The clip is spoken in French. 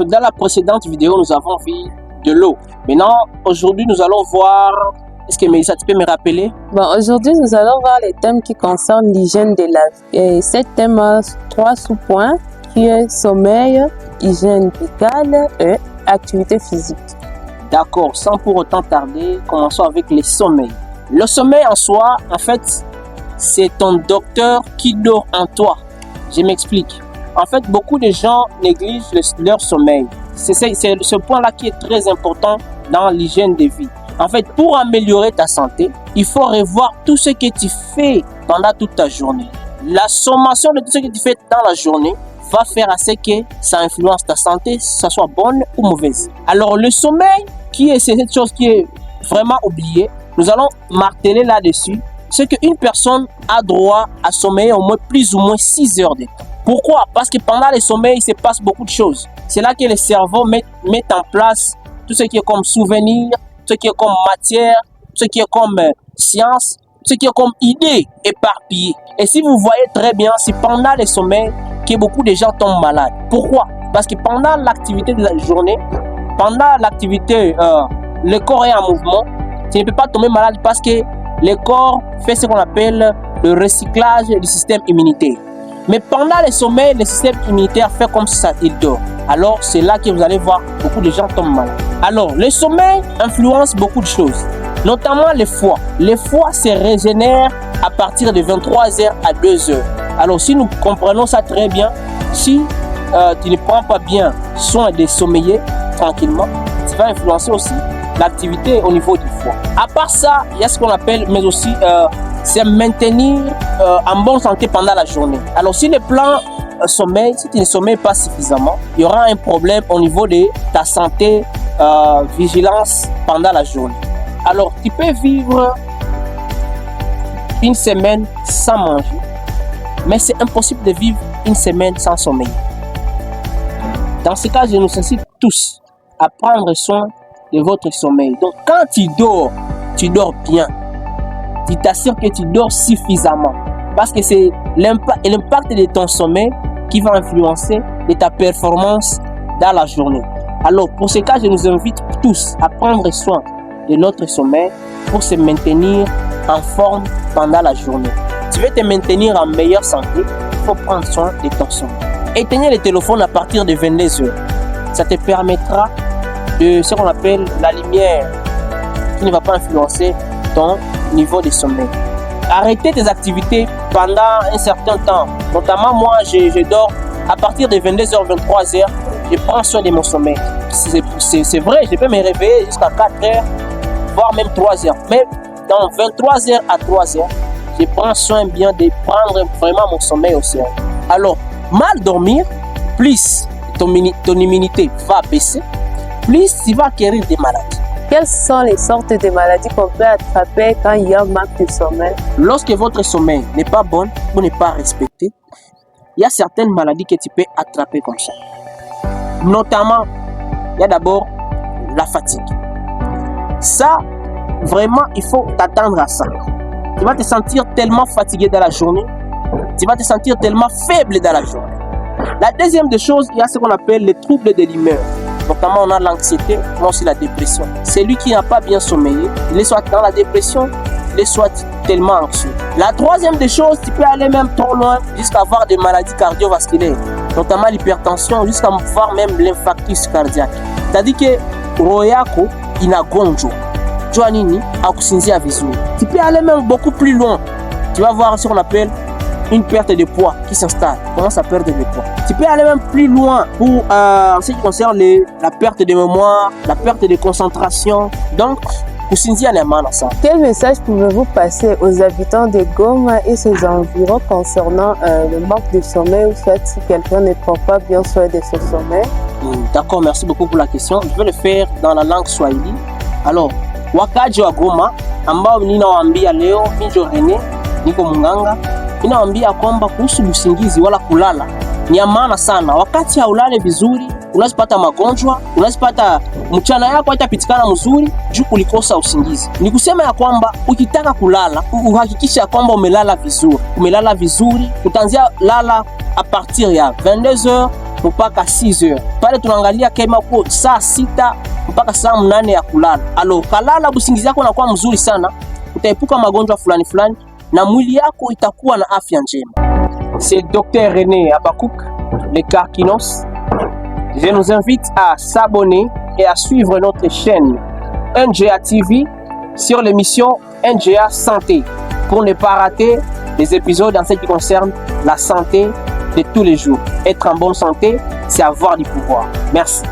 Dans la précédente vidéo, nous avons vu de l'eau. Maintenant, aujourd'hui, nous allons voir... Est-ce que Mélissa, tu peux me rappeler? Bon, aujourd'hui, nous allons voir les thèmes qui concernent l'hygiène de la vie. Et ces thèmes a 3 sous-points qui est sommeil, hygiène buccale et activité physique. D'accord, sans pour autant tarder, commençons avec le sommeil. Le sommeil en soi, en fait, c'est ton docteur qui dort en toi. Je m'explique. En fait, beaucoup de gens négligent leur sommeil. C'est ce point-là qui est très important dans l'hygiène de vie. En fait, pour améliorer ta santé, il faut revoir tout ce que tu fais pendant toute ta journée. La sommation de tout ce que tu fais dans la journée va faire à ce que ça influence ta santé, que ça soit bonne ou mauvaise. Alors, le sommeil, c'est cette chose qui est vraiment oubliée. Nous allons marteler là-dessus. C'est qu'une personne a droit à sommeiller au moins plus ou moins 6 heures de temps. Pourquoi? Parce que pendant le sommeil, il se passe beaucoup de choses. C'est là que le cerveau met en place tout ce qui est comme souvenir, ce qui est comme matière, ce qui est comme science, ce qui est comme idée éparpillée. Et si vous voyez très bien, c'est pendant le sommeil que beaucoup de gens tombent malades. Pourquoi? Parce que pendant l'activité de la journée, pendant l'activité, le corps est en mouvement, tu ne peux pas tomber malade parce que le corps fait ce qu'on appelle le recyclage du système immunitaire. Mais pendant le sommeil, le système immunitaire fait comme ça, il dort. Alors, c'est là que vous allez voir beaucoup de gens tombent malades. Alors, le sommeil influence beaucoup de choses, notamment le foie. Le foie se régénère à partir de 23h à 2h. Alors, si nous comprenons ça très bien, si tu ne prends pas bien soin de sommeiller tranquillement, ça va influencer aussi l'activité au niveau du foie. À part ça, il y a ce qu'on appelle, mais aussi, c'est maintenir en bonne santé pendant la journée. Alors, si le plan sommeil, si tu ne sommeilles pas suffisamment, il y aura un problème au niveau de ta santé, vigilance pendant la journée. Alors, tu peux vivre une semaine sans manger, mais c'est impossible de vivre une semaine sans sommeil. Dans ce cas, je nous incite tous à prendre soin de votre sommeil. Donc, quand tu dors bien. Tu t'assures que tu dors suffisamment. Parce que c'est l'impact de ton sommeil qui va influencer de ta performance dans la journée. Alors, pour ce cas, je nous invite tous à prendre soin de notre sommeil pour se maintenir en forme pendant la journée. Tu veux te maintenir en meilleure santé, il faut prendre soin de ton sommeil. Éteignez le téléphone à partir de 22h. Ça te permettra de ce qu'on appelle la lumière qui ne va pas influencer ton niveau de sommeil. Arrêtez tes activités pendant un certain temps. Notamment moi, je dors à partir de 22h, 23h. Je prends soin de mon sommeil. C'est vrai, je peux me réveiller jusqu'à 4h, voire même 3h. Mais dans 23h à 3h, je prends soin bien de prendre vraiment mon sommeil au sérieux. Alors, mal dormir, plus ton immunité va baisser, plus tu vas acquérir des maladies. Quelles sont les sortes de maladies qu'on peut attraper quand il y a un manque de sommeil? Lorsque votre sommeil n'est pas bon ou n'est pas respecté, il y a certaines maladies que tu peux attraper comme ça. Notamment, il y a d'abord la fatigue. Ça, vraiment, il faut t'attendre à ça. Tu vas te sentir tellement fatigué dans la journée, tu vas te sentir tellement faible dans la journée. La deuxième des choses, il y a ce qu'on appelle les troubles de l'humeur. Notamment, on a l'anxiété, mais aussi la dépression. Celui qui n'a pas bien sommeillé, il est soit dans la dépression, il est soit tellement anxieux. La troisième des choses, tu peux aller même trop loin jusqu'à avoir des maladies cardiovasculaires, notamment l'hypertension, jusqu'à voir même l'infarctus cardiaque. C'est-à-dire que royako inagonjwa, joanini akusinzia vizuri. Tu peux aller même beaucoup plus loin. Tu vas voir ce qu'on appelle une perte de poids qui s'installe. Comment ça perd de poids? Tu peux aller même plus loin pour ce qui concerne la perte de mémoire, la perte de concentration. Donc, quel message pouvez-vous passer aux habitants de Goma et ses environs concernant le manque de sommeil ou soit si quelqu'un ne prend pas bien soin de son sommeil? D'accord, merci beaucoup pour la question. Je vais le faire dans la langue swahili. Alors, wakaji wa Goma ambao ninawaambia leo, Minjo Rene, niko munganga, ninawaambia kwamba kuhusu usingizi wala kulala ni ya maana sana. Wakati haulale vizuri, unazipata magonjwa, unazipata mchana yako haitapitikana mzuri juu ulikosa usingizi. Ni kusema ya kwamba ukitaka kulala, uhakikisha kwamba umelala vizuri. Utaanzia lala a partir ya 22h mpaka 6 heures. Pale tunaangalia kama kwa saa 6 mpaka saa 8 ya kulala. Alors kalala, busingizi yako inakuwa mzuri sana, utaepuka magonjwa fulani fulani na mwili yako itakuwa na afya njema. C'est Dr René Abakouk, le Carquinos. Je nous invite à s'abonner et à suivre notre chaîne NGA TV sur l'émission NGA Santé pour ne pas rater les épisodes en ce qui concerne la santé de tous les jours. Être en bonne santé, c'est avoir du pouvoir. Merci.